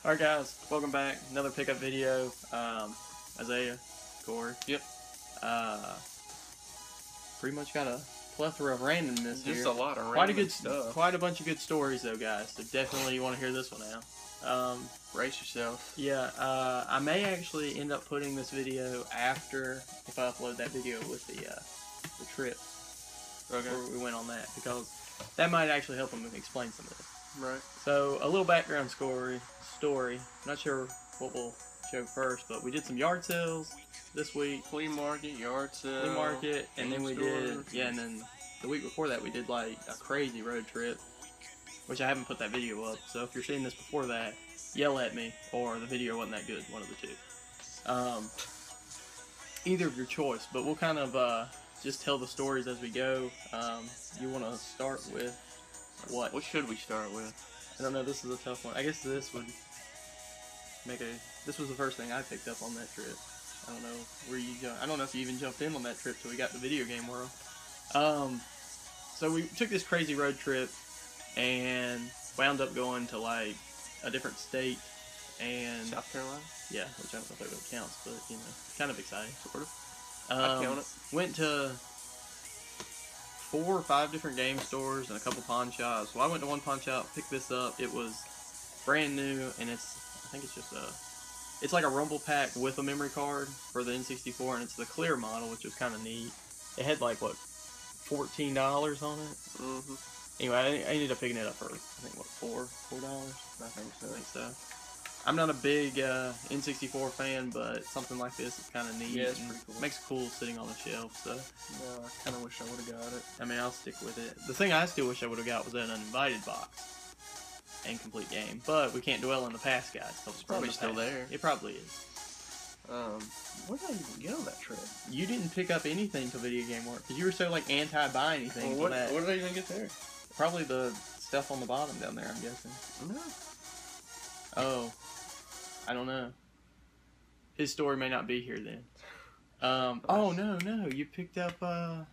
Alright guys, welcome back. Another pickup video. Isaiah, Corey. Yep. Pretty much got a plethora of randomness here. Just a lot of random stuff. Quite a bunch of good stories though, guys. So definitely you want to hear this one out. Brace yourself. Yeah, I may actually end up putting this video after, if I upload that video with the trip. Okay. Where we went on that, because that might actually help them explain some of this. Right. So, a little background story. Not sure what we'll show first, but we did some yard sales this week. Flea market, yard sale. Flea market, and then we did, stores. and then the week before that we did like a crazy road trip, which I haven't put that video up. So if you're seeing this before that, yell at me, or the video wasn't that good, one of the two. Either of your choice, but we'll kind of just tell the stories as we go. You want to start with what? What should we start with? I don't know, this is a tough one. I guess this would this was the first thing I picked up on that trip. I don't know where you I don't know if you even jumped in on that trip till we got to video game world. So we took this crazy road trip and wound up going to like a different state and South Carolina? Yeah, which I don't know if that really counts, but you know, kind of exciting. Sort of. I count it. Went to 4 or 5 different game stores and a couple pawn shops. Well, I went to one pawn shop, picked this up. It was brand new, and I think it's just it's like a rumble pack with a memory card for the N64, and it's the clear model, which was kind of neat. It had like, what, $14 on it? Mm-hmm. Anyway, I ended up picking it up for, I think, what, $4? I think so. I'm not a big N64 fan, but something like this is kind of neat. Yeah, it's pretty cool. Makes it cool sitting on the shelf, so. Yeah, I kind of wish I would have got it. I mean, I'll stick with it. The thing I still wish I would have got was an uninvited box and complete game, but we can't dwell on the past, guys. It's probably still there. It probably is. What did I even get on that trip? You didn't pick up anything till video game work, because you were so, like, anti-buy anything. Well, what did I even get there? Probably the stuff on the bottom down there, I'm guessing. No. Oh. I don't know. His story may not be here then. Oh, no. You picked up, the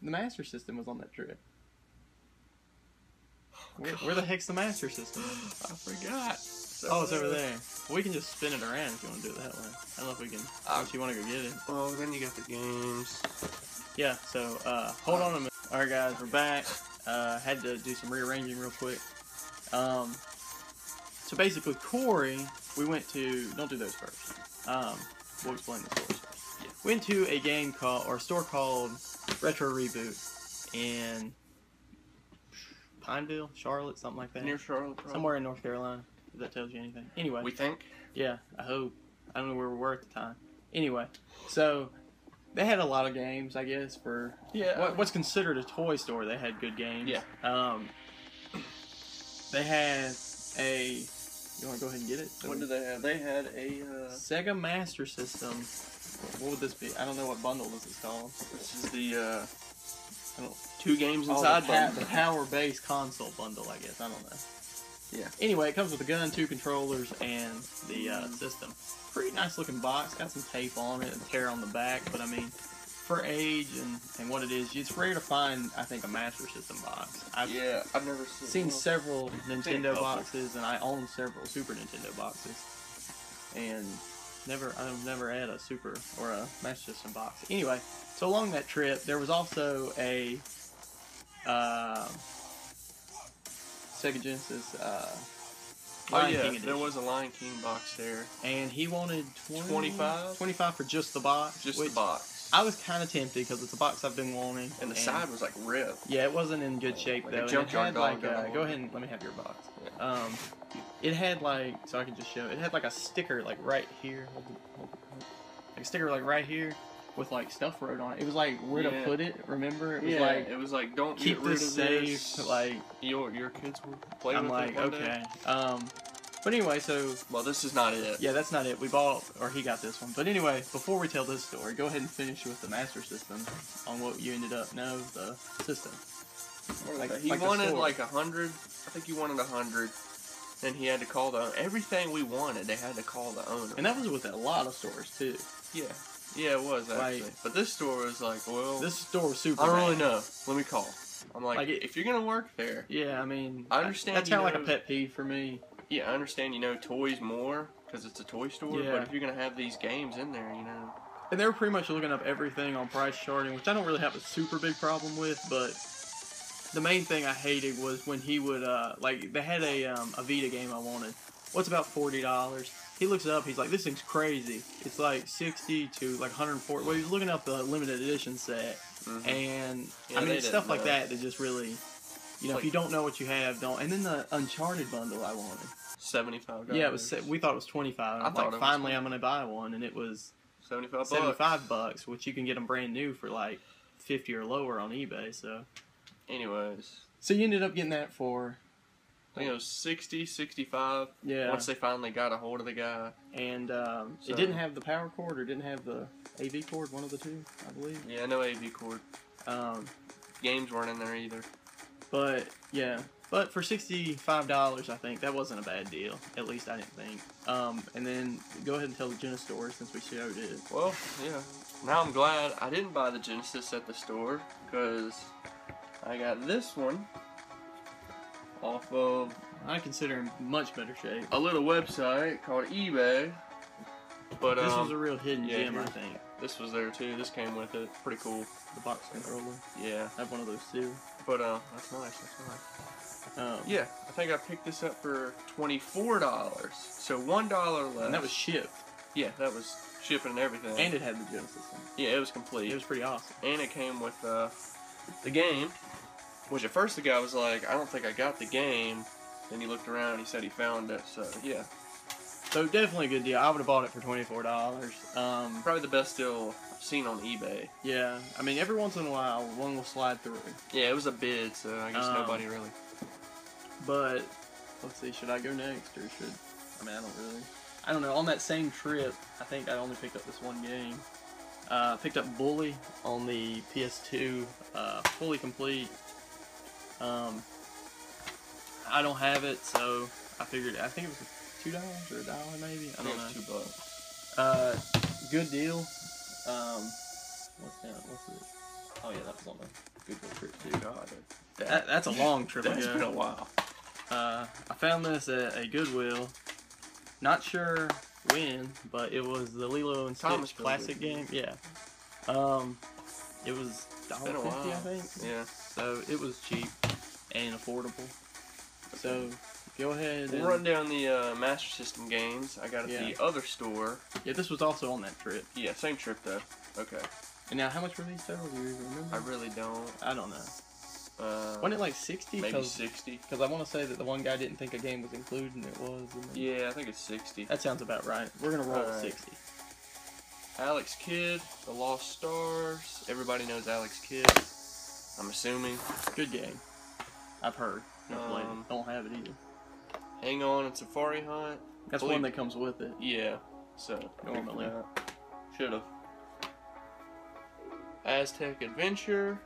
Master System was on that trip. Where the heck's the Master System? I forgot. It's over there. We can just spin it around if you want to do it that way. I don't know if we can, if you want to go get it. Well, then you got the games. Yeah, so, hold on a minute. Alright guys, we're back. Had to do some rearranging real quick. So basically, Corey, we went to, don't do those first. We'll explain the stores first. Yeah. Went to a store called Retro Reboot in Pineville, Charlotte, something like that. Near Charlotte, probably. Somewhere in North Carolina, if that tells you anything. Anyway. We think? Yeah, I hope. I don't know where we were at the time. Anyway, so they had a lot of games, I guess, for what's considered a toy store. They had good games. Yeah. They had a... You want to go ahead and get it? What did they have? They had a Sega Master System. What would this be? I don't know what bundle this is called. This is the 2 games inside the power-based console bundle, I guess. I don't know. Yeah. Anyway, it comes with a gun, 2 controllers, and the system. Pretty nice looking box. Got some tape on it and tear on the back, but I mean, for age and what it is, it's rare to find, I think, a Master System box. I've never seen several Nintendo boxes, and I own several Super Nintendo boxes, and I've never had a Super or a Master System box. Anyway, so along that trip, there was also a Sega Genesis. There was a Lion King box there. And he wanted 25? 25 for just the box. Just the box. I was kind of tempted because it's a box I've been wanting. And the side was like ripped. Yeah, it wasn't in good shape like though. A junkyard dog. Go ahead and let me have your box. Yeah. It had like, so I can just show. It had like a sticker like right here, like a sticker like right here, with like stuff wrote on it. It was like where to put it. Remember? It was like don't keep get rid this of safe. This. Like your kids will play with it. I'm like, one okay. day. But anyway, so... Well, this is not it. Yeah, that's not it. We bought... Or he got this one. But anyway, before we tell this story, go ahead and finish with the Master System on what you ended up... No, the system. He wanted like 100. I think he wanted 100. And he had to call the... Everything we wanted, they had to call the owner. And that was with a lot of stores, too. Yeah. Yeah, it was, actually. Like, but this store was like, well... This store was super I don't really know. Let me call. I'm like Like if you're going to work there... Yeah, I mean... I understand That's kind of like a pet peeve for me. Yeah, I understand, you know, toys more, because it's a toy store, Yeah. but if you're going to have these games in there, you know. And they were pretty much looking up everything on price charting, which I don't really have a super big problem with, but the main thing I hated was when he would, like, they had a Vita game I wanted. What's about $40? He looks it up, he's like, this thing's crazy. It's like 60 to like 140. Well, he was looking up the limited edition set, and Yeah, I mean, it's stuff like know. that just really, you know, Like, if you don't know what you have, don't. And then the Uncharted bundle I wanted. $75. Yeah, it was. We thought it was 25. I thought like, finally, I'm gonna buy one, and it was $75, which you can get them brand new for like 50 or lower on eBay. So, anyways, so you ended up getting that for, I think it was 60, 65. Yeah. Once they finally got a hold of the guy. And it didn't have the power cord or didn't have the AV cord, one of the two, I believe. Yeah, no AV cord. Games weren't in there either. But yeah, but for $65, I think that wasn't a bad deal. At least I didn't think. And then go ahead and tell the Genesis story since we showed it. Well, yeah. Now I'm glad I didn't buy the Genesis at the store, because I got this one off of, I consider him much better shape. a little website called eBay. But This was a real hidden yeah, gem, I think. This was there too. This came with it. Pretty cool. The box controller. Yeah. I have one of those too. But that's nice. That's nice. Yeah, I think I picked this up for $24. So $1 less. And that was shipped. Yeah, that was shipping and everything. And it had the Genesis on it. Yeah, it was complete. It was pretty awesome. And it came with the game, which at first the guy was like, I don't think I got the game. Then he looked around and he said he found it. So yeah. So definitely a good deal. I would have bought it for $24. Probably the best deal I've seen on eBay. Yeah, I mean every once in a while one will slide through. Yeah, it was a bid, so I guess nobody really. But let's see, should I go next or should? I mean, I don't know. On that same trip, I think I only picked up this one game. Picked up Bully on the PS2, fully complete. I don't have it, so I figured. I think it was $2 or $1 maybe. I don't know. It was $2. Good deal. What's that? What's it? Oh yeah, that was on the Goodwill trip too. God, That's a long trip ago. That's been a while. I found this at a Goodwill. Not sure when, but it was the Lilo and Stitch classic game. Yeah. It was $1.50, I think. Yeah. So it was cheap and affordable. So go ahead. We'll run down the Master System games. I got at the other store. Yeah, this was also on that trip. Yeah, same trip though. Okay. And now, how much were these total? Do you remember? I really don't. I don't know. Wasn't it like 60? Maybe 60. Because I want to say that the one guy didn't think a game was included, and it was. Yeah, I think it's 60. That sounds about right. We're gonna roll with 60. Alex Kidd, The Lost Stars. Everybody knows Alex Kidd. I'm assuming. Good game. I've heard. Don't have it either. Hang On and Safari Hunt. That's one that comes with it. Yeah. So normally. Should have. Aztec Adventure.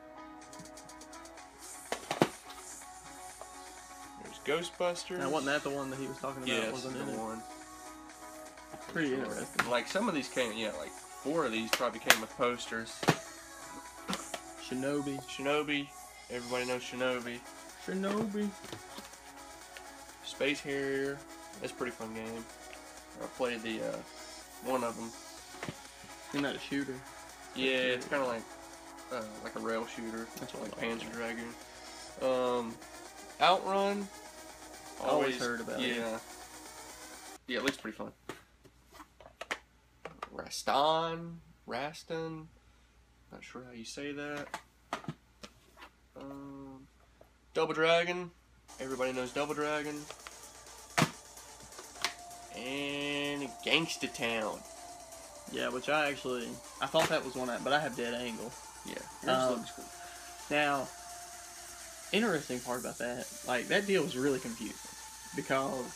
There's Ghostbusters. Now, wasn't that the one that he was talking about? Yes, wasn't the it? one. Pretty interesting. Like some of these came, like 4 of these probably came with posters. Shinobi. Everybody knows Shinobi. Space Harrier. That's a pretty fun game. I played the one of them. Isn't that a shooter? Yeah, it's kind of like a rail shooter. That's like Panzer Dragoon. Outrun. Always heard about it. Yeah, it looks pretty fun. Raston. Not sure how you say that. Double Dragon. Everybody knows Double Dragon. And Gangsta Town. Yeah, which I thought that was one, but I have Dead Angle. Yeah, yours looks cool. Now, interesting part about that, like that deal was really confusing because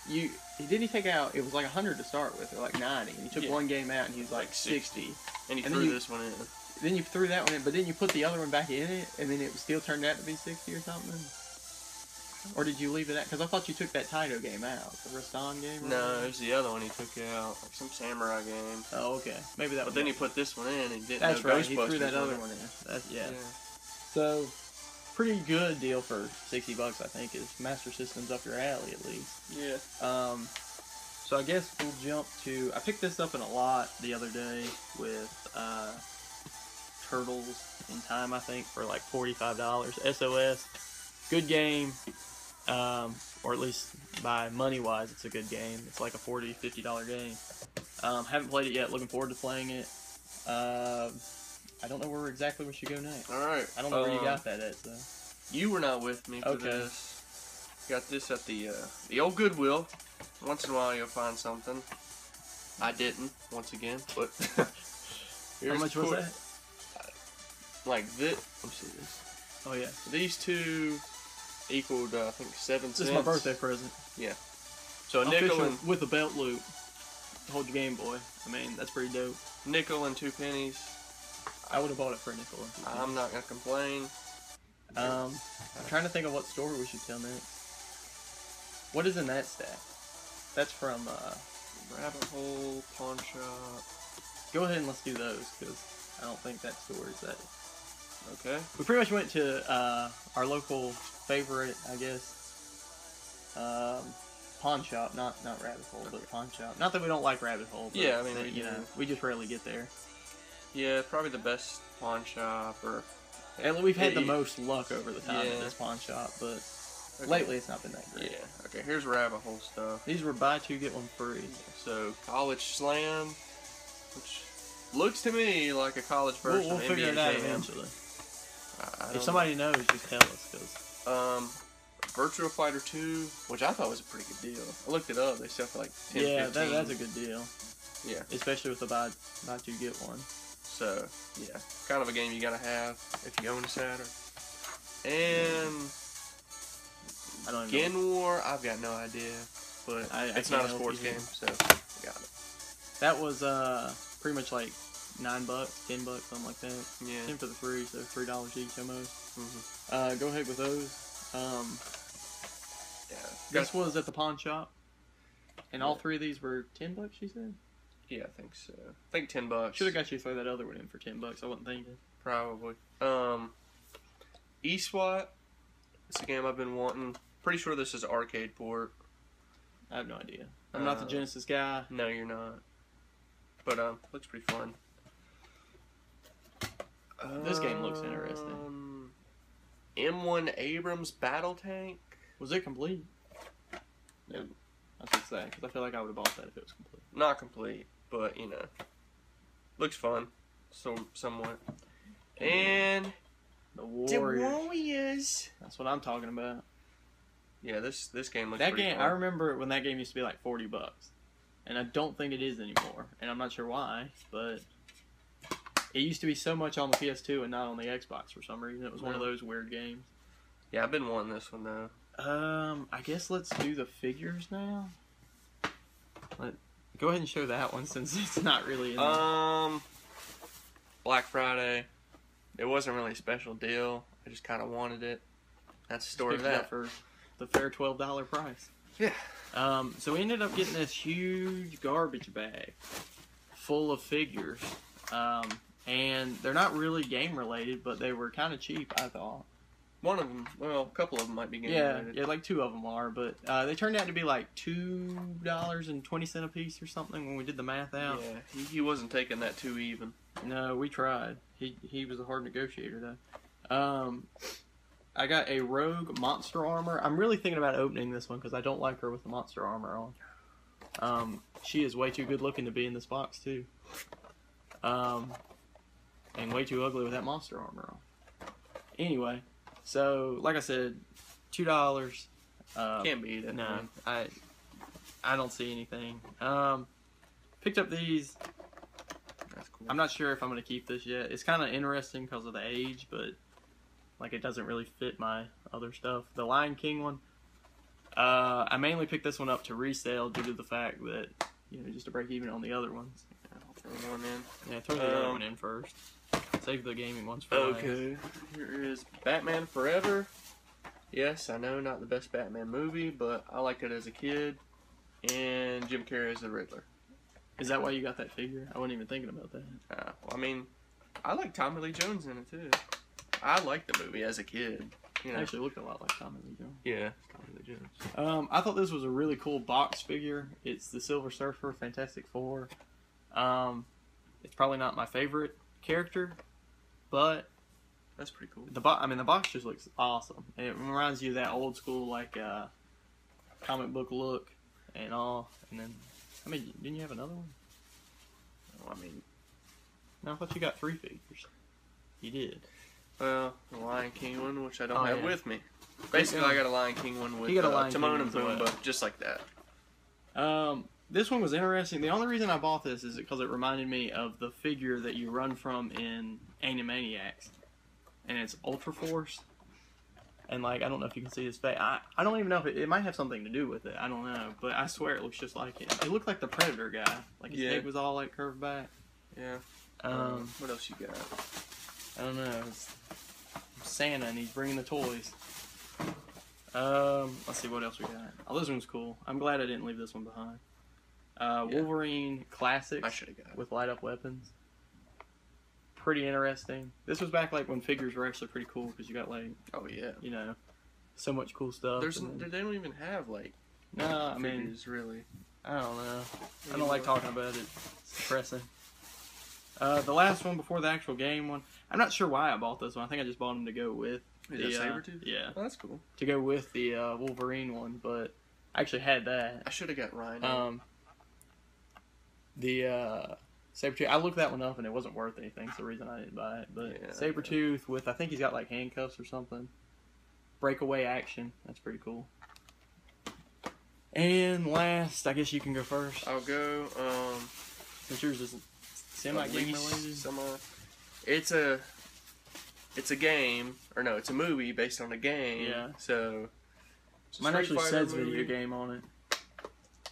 he take out, it was like 100 to start with, or like 90, and he took one game out and he was like 60. And he threw this one in. Then you threw that one in, but then you put the other one back in it, and then it still turned out to be 60 or something? Or did you leave it out? Because I thought you took that Taito game out, the Rastan game? No, it was the other one he took out, like some samurai game. Oh, okay. Maybe that. But then he put this one in, and he didn't. That's know right. Ghostbusters He threw that other one in. Yeah. So pretty good deal for $60, I think. Is Master System's up your alley at least. Yeah. So I guess we'll jump to. I picked this up in a lot the other day with Turtles in Time, I think, for like $45. SOS, good game, or at least by money wise, it's a good game. It's like a $40, $50 game. Haven't played it yet. Looking forward to playing it. I don't know exactly where we should go next. All right. I don't know where you got that at. So you were not with me for Okay. this. Got this at the old Goodwill. Once in a while you'll find something. I didn't, once again, but how much was that? Like this. Let me see this. Oh yeah, These two equaled, I think, 7 cents. this is my birthday present. Yeah. So a nickel Official and with a belt loop. Hold your Game Boy. I mean, that's pretty dope. nickel and 2 pennies. I would have bought it for a nickel. Or 2 pennies. I'm not gonna complain. I'm trying to think of what store we should tell next. What is in that stack? That's from. Rabbit Hole, Pawn Shop. Go ahead and let's do those because I don't think that store is that. Okay. We pretty much went to our local favorite, I guess. Pawn Shop, not Rabbit Hole, but Pawn Shop. Not that we don't like Rabbit Hole. But Yeah, I mean, you know, we just rarely get there. Yeah, probably the best pawn shop, or And we've had the most luck over the time Yeah. at this pawn shop, but Okay. lately it's not been that great. Yeah. Okay. Here's Rabbit Hole stuff. These were buy two get one free. So College Slam, which looks to me like a college version We'll of figure NBA it out Jam. eventually. I If don't somebody knows, just tell us. Cause Virtua Fighter 2, which I thought was a pretty good deal. I looked it up. They sell for like 10, yeah, 15. that's a good deal. Yeah. Especially with the buy two get one. So, yeah. Kind of a game you gotta have if you own a Saturn. And I don't even know. Gen War, I've got no idea. But I it's can't not a help sports you. game, so I got it. That was pretty much like $9, $10, something like that. Yeah. 10 for the free, so $3 each almost. Mm-hmm. Go ahead with those. Yeah. This was at the pawn shop, and all three of these were $10. You said? Yeah, I think so. I think $10. Should have got you to throw that other one in for $10. I wasn't thinking. Probably. eSWAT. It's a game I've been wanting. Pretty sure this is arcade port. I have no idea. I'm not the Genesis guy. No, you're not. But looks pretty fun. This game looks interesting. M1 Abrams battle tank. Was it complete? No. I was gonna say because I feel like I would have bought that if it was complete. Not complete, but you know, looks fun. So somewhat. And The Warriors. Warriors. That's what I'm talking about. Yeah, this game looks That pretty game, fun. I remember when that game used to be like $40, and I don't think it is anymore. And I'm not sure why, but it used to be so much on the PS2 and not on the Xbox for some reason. It was one of those weird games. Yeah, I've been wanting this one though. I guess let's do the figures now. Go ahead and show that one since it's not really in there. Black Friday. It wasn't really a special deal. I just kind of wanted it. That's the story of Picked it up that. for the fair $12 price. Yeah. So we ended up getting this huge garbage bag full of figures. And they're not really game related, but they were kind of cheap, I thought. One of them, well, a couple of them might be game related. Yeah, like 2 of them are, but they turned out to be like $2.20 a piece or something when we did the math out. Yeah, he wasn't taking that too even. No, we tried. He was a hard negotiator though. I got a Rogue Monster Armor. I'm really thinking about opening this one because I don't like her with the Monster Armor on. She is way too good looking to be in this box too. And way too ugly with that Monster Armor on. Anyway, so like I said, $2. Can't beat it. No, man. I don't see anything. Picked up these. That's cool. I'm not sure if I'm going to keep this yet. It's kind of interesting because of the age, but like it doesn't really fit my other stuff. The Lion King one, I mainly picked this one up to resale due to the fact that, you know, just to break even on the other ones. I'll throw one in. Yeah, throw the other one in first. Save the gaming ones for last. Okay, here is Batman Forever. Yes, I know, not the best Batman movie, but I liked it as a kid. And Jim Carrey as the Riddler. Is that why you got that figure? I wasn't even thinking about that. Well, I mean, I like Tommy Lee Jones in it too. I liked the movie as a kid. you know. Actually looked a lot like Tommy Lee Jones. Yeah, Tommy Lee Jones. I thought this was a really cool box figure. It's the Silver Surfer, Fantastic Four. It's probably not my favorite character, but that's pretty cool. The box just looks awesome. It reminds you of that old school comic book look and all. And then, didn't you have another one? Oh, no, I thought you got 3 figures. You did. Well, the Lion King one, which I don't have with me. Basically, Yeah. I got a Lion King one with Timon and Pumbaa, just like that. This one was interesting. The only reason I bought this is because it reminded me of the figure that you run from in Animaniacs. And it's Ultra Force. And, I don't know if you can see his face. I don't even know if it might have something to do with it. I don't know. But I swear it looks just like it. It looked like the Predator guy. His head was all, curved back. Yeah. What else you got? I don't know. It's Santa, and he's bringing the toys. Let's see what else we got. Oh, this one's cool. I'm glad I didn't leave this one behind. Wolverine Classics I should have got it. with light-up weapons. Pretty interesting. This was back when figures were actually pretty cool because you got oh yeah, so much cool stuff. They don't even have no, figures really. I don't know. I don't like talking about it. It's depressing. The last one before the actual game one. I'm not sure why I bought this one. I think I just bought them to go with the Sabretooth. Yeah, oh, that's cool. To go with the Wolverine one, but I actually had that. I should have got Rhino. The Sabretooth, I looked that one up and it wasn't worth anything. It's the reason I didn't buy it. But yeah, Sabretooth with, I think he's got handcuffs or something. Breakaway action. That's pretty cool. And last, I guess you can go first. I'll go. Since yours is semi-game related. It's a game, or no, it's a movie based on a game. Yeah. So. Mine actually says video game on it.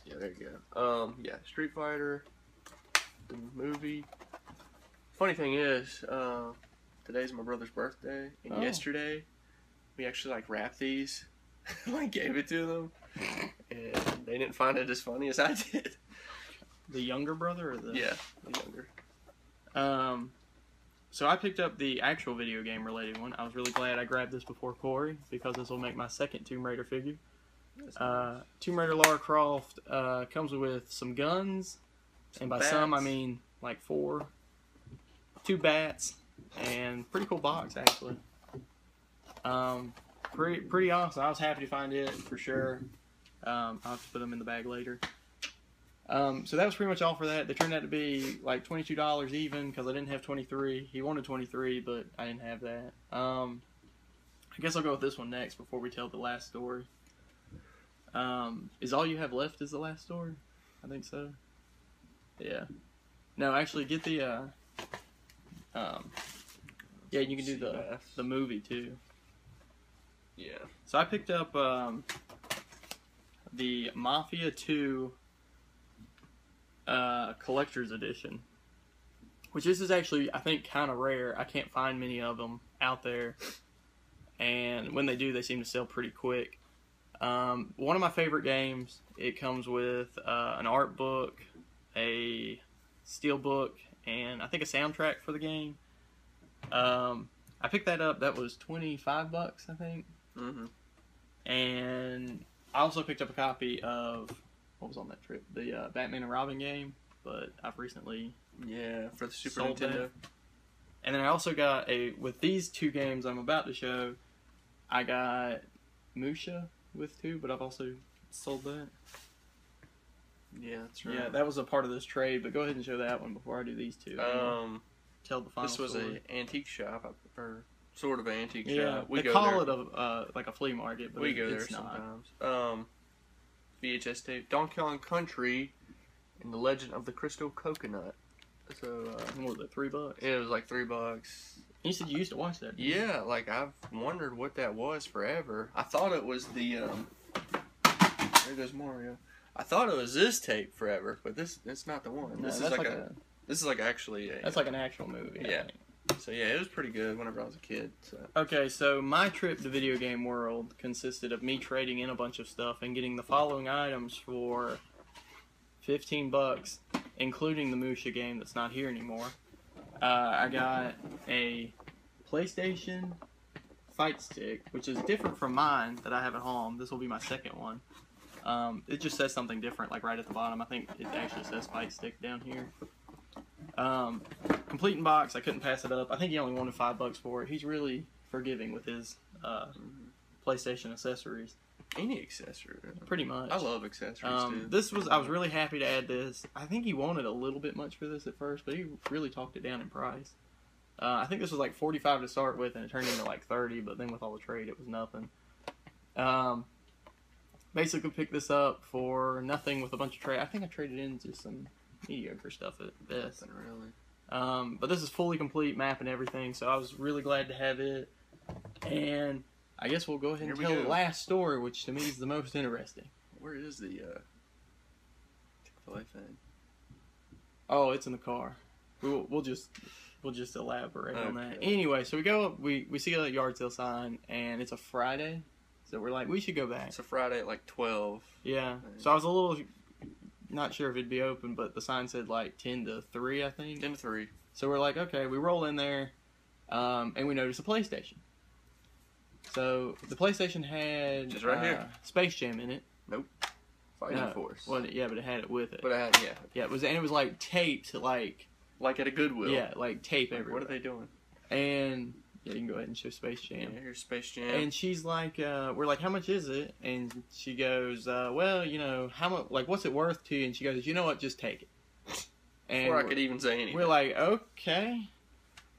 Yeah, there you go. Yeah, Street Fighter. The movie. Funny thing is, today's my brother's birthday, and yesterday we actually wrapped these, gave it to them, and they didn't find it as funny as I did. The younger brother, or the the younger. So I picked up the actual video game related one. I was really glad I grabbed this before Corey because this will make my second Tomb Raider figure. Nice. Tomb Raider Lara Croft comes with some guns. And by some, I mean 4, 2 bats, and pretty cool box actually. Pretty awesome. I was happy to find it for sure. I'll have to put them in the bag later. So that was pretty much all for that. They turned out to be $22 even because I didn't have 23. He wanted 23, but I didn't have that. I guess I'll go with this one next before we tell the last story. Is all you have left is the last story? I think so. Yeah. No, actually, get the, yeah, you can do the movie, too. Yeah. So I picked up, the Mafia 2, Collector's Edition. Which this is actually, I think, kind of rare. I can't find many of them out there. And when they do, they seem to sell pretty quick. One of my favorite games, it comes with, an art book, a steel book, and I think a soundtrack for the game. I picked that up. That was $25, I think. Mm-hmm. And I also picked up a copy of, what was on that trip? The Batman and Robin game, but I've recently for the Super sold Nintendo. that. And then I also got with these 2 games I'm about to show, I got Musha with 2, but I've also sold that. Yeah, that's right. Yeah, that was a part of this trade, but go ahead and show that one before I do these 2. Tell the final This was story. an antique shop, or sort of an antique Yeah, shop. they call it a flea market, but we go there it's not. sometimes. VHS tape, Donkey Kong Country, and The Legend of the Crystal Coconut. So, what was it, $3? it was $3. You said you used to watch that. Yeah, I've wondered what that was forever. I thought it was the, there goes Mario. I thought it was this tape forever, but it's not the one. No, This is actually a... That's like an actual movie. Yeah. So yeah, it was pretty good whenever I was a kid. So. Okay, so my trip to Video Game World consisted of me trading in a bunch of stuff and getting the following items for $15, including the Musha game that's not here anymore. I got a PlayStation Fightstick, which is different from mine that I have at home. This will be my second one. It just says something different, like right at the bottom. I think it actually says Fightstick down here. Complete in box. I couldn't pass it up. I think he only wanted $5 for it. He's really forgiving with his PlayStation accessories. Any accessory. Pretty much. I love accessories, too. I was really happy to add this. I think he wanted a little bit much for this at first, but he really talked it down in price. I think this was like $45 to start with, and it turned into like $30, but then with all the trade, it was nothing. Basically picked this up for nothing with a bunch of trade. I think I traded in just some mediocre stuff at best. Nothing really. But this is fully complete, map and everything, so I was really glad to have it. And I guess we'll go ahead and tell the last story, which to me is the most interesting. Where is the Chick-fil-A thing? Oh, it's in the car. We'll just elaborate on that. Anyway, so we go up, we see a yard sale sign, and it's a Friday, so we're like, we should go back. It's a Friday at like 12. Yeah. So I was a little not sure if it'd be open, but the sign said like 10 to 3, I think. 10 to 3. So we're like, okay, we roll in there, and we notice a PlayStation. So the PlayStation had just right here. Space Jam in it. Nope. Fighting Force. Well, yeah, but it had it with it. But it had, yeah, it was like taped, like at a Goodwill. Yeah, like tape everywhere. What are they doing? And yeah, you can go ahead and show Space Jam. Yeah, here's Space Jam. And she's like, we're like, how much is it? And she goes, well, you know, how much? Like, what's it worth to you? And she goes, you know what? Just take it. And before I could even say anything. We're like, okay.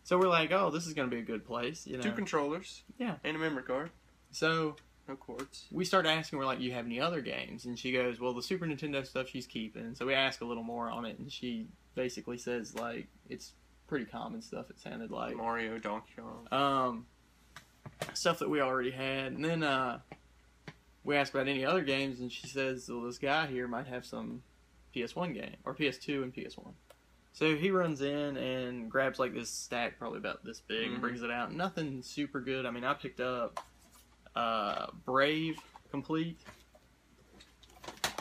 So we're like, oh, this is gonna be a good place, you know. 2 controllers. Yeah. And a memory card. So no cords. We start asking, we're like, you have any other games? And she goes, well, the Super Nintendo stuff she's keeping. So we ask a little more on it, and she basically says, like, it's pretty common stuff, it sounded like. Mario, Donkey Kong. Stuff that we already had. And then we ask about any other games, and she says, well, this guy here might have some PS1 game, or PS2 and PS1. So he runs in and grabs like this stack, probably about this big, and brings it out. Nothing super good. I mean, I picked up Brave Complete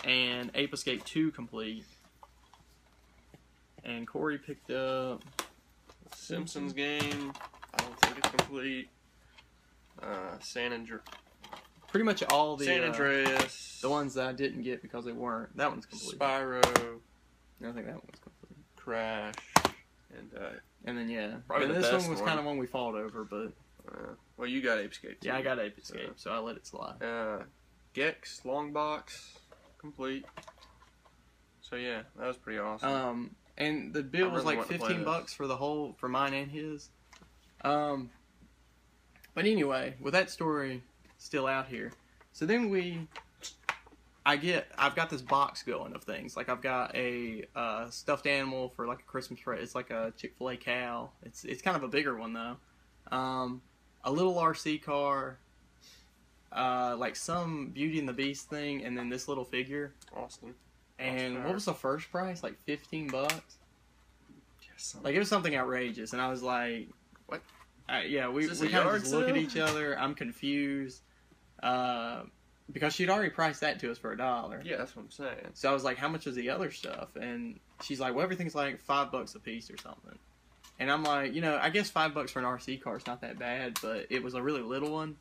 and Ape Escape 2 Complete. And Corey picked up Simpsons game. I don't think it's complete. Pretty much all the San Andreas. The ones that I didn't get because they weren't. That one's complete. Spyro. I think that one was complete. Crash. And then yeah. Probably and the this best one was kind of one we fought over, but well, you got Ape Escape too. Yeah, I got Ape Escape, so I let it slide. Gex Long Box complete. So yeah, that was pretty awesome. And the bill was like $15 for mine and his. But anyway, with that story still out here, so then I've got this box going of things. Like I've got a stuffed animal for like a Christmas present. It's like a Chick-fil-A cow. It's kind of a bigger one though. A little RC car. Like some Beauty and the Beast thing, and then this little figure. Austin. And what was the first price? Like $15? Yes. Like it was something outrageous, and I was like, "What?" Yeah, we kind of just look at each other. I'm confused because she'd already priced that to us for $1. Yeah, that's what I'm saying. So I was like, "How much is the other stuff?" And she's like, "Well, everything's like $5 a piece or something." And I'm like, you know, I guess $5 for an RC car is not that bad, but it was a really little one.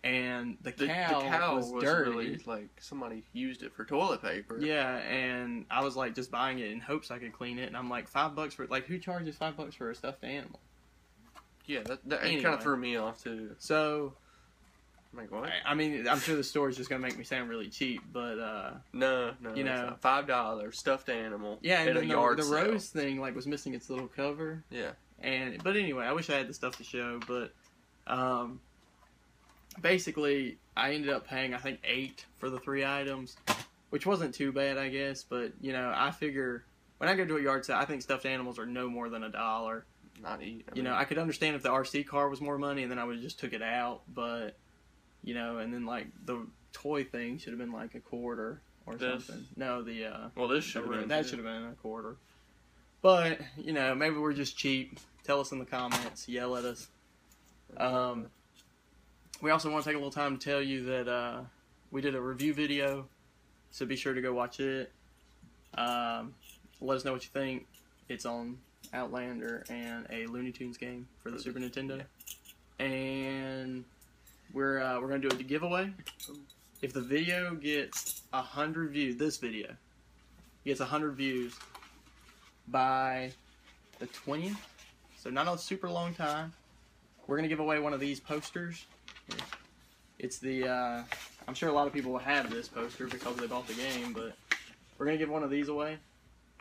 And the cow was dirty. Really, like, somebody used it for toilet paper. Yeah, and I was, like, just buying it in hopes I could clean it. And I'm like, $5 for... Like, who charges $5 for a stuffed animal? Yeah, that anyway. Kind of threw me off, too. So... I'm like, what? I mean, I'm sure the story's just going to make me sound really cheap, but... No, you know, $5 stuffed animal. Yeah, and then the rose thing, like, was missing its little cover. Yeah. But anyway, I wish I had the stuff to show, but... Basically, I ended up paying, I think, $8 for the 3 items, which wasn't too bad, I guess. But, you know, I figure when I go to a yard sale, I think stuffed animals are no more than $1. Not eat. You know, I could understand if the RC car was more money, and then I would have just took it out. But, you know, and then, like, the toy thing should have been, like, $0.25 or something. No, well, this should have been. That should have been $0.25. But, you know, maybe we're just cheap. Tell us in the comments. Yell at us. We also want to take a little time to tell you that we did a review video, so be sure to go watch it. Let us know what you think. It's on Outlander and a Looney Tunes game for the Super Nintendo. Yeah. And we're gonna do a giveaway. If the video gets 100 views, this video gets 100 views by the 20th, so not a super long time, we're gonna give away one of these posters. It's the I'm sure a lot of people will have this poster because they bought the game, but we're gonna give one of these away.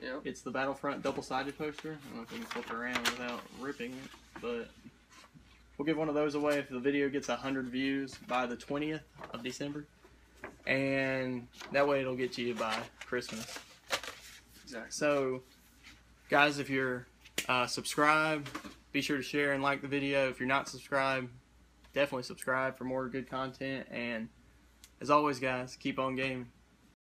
Yeah. It's the Battlefront double-sided poster. I don't know if we can flip it around without ripping it, but we'll give one of those away if the video gets 100 views by the 20th of December. And that way it'll get to you by Christmas. Exactly. So, guys, if you're subscribed, be sure to share and like the video. If you're not subscribed, definitely subscribe for more good content. And as always, guys, keep on gaming.